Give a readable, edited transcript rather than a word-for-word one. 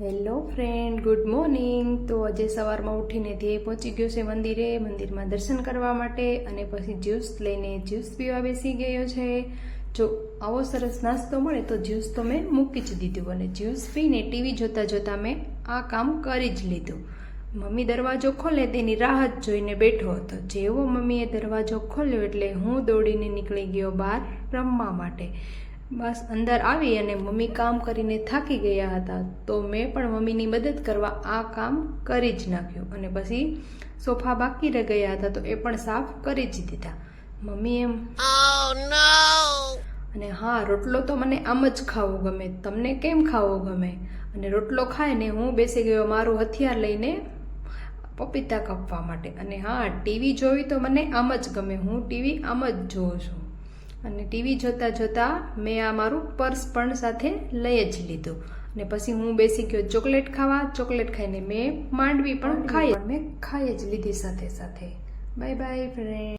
Hello friend, good morning. તો આજે સવારમાં ઉઠીને ધ્યેય પહોંચી ગયો છે મંદિરે. મંદિરમાં દર્શન કરવા માટે અને પછી જ્યુસ લઈને જ્યુસ પીવા બેસી ગયો છે. જો આવો સરસ નાસ્તો મળે તો જ્યુસ તો મેં મૂકી જ દીધું અને જ્યુસ પીને ટીવી જોતાં જોતાં મેં આ કામ કરી જ લીધું. મમ્મી દરવાજો ખોલે તેની રાહ જ જોઈને બેઠો હતો. જેવો મમ્મીએ દરવાજો ખોલ્યો એટલે હું દોડીને નીકળી ગયો બહાર રમવા માટે. બસ અંદર આવી અને મમ્મી કામ કરીને થાકી ગયા હતા તો મેં પણ મમ્મીની મદદ કરવા આ કામ કરી જ નાખ્યું. અને પછી સોફા બાકી રહી ગયા હતા તો એ પણ સાફ કરી જ દીધા. મમ્મી એમ અને હા, રોટલો તો મને આમ જ ખાવો ગમે. તમને કેમ ખાવો ગમે? અને રોટલો ખાઈને હું બેસી ગયો મારું હથિયાર લઈને પપીતા કાપવા માટે. અને હા, ટીવી જોવી તો મને આમ જ ગમે. હું ટીવી આમ જ જોઉં છું. અને ટીવી જોતાં જોતાં મેં આ મારું પર્સ પણ સાથે લઈ જ લીધું. અને પછી હું બેસી ગયો ચોકલેટ ખાવા. ચોકલેટ ખાઈને મેં માંડવી પણ ખાઈ જ લીધી સાથે સાથે. Bye bye friend.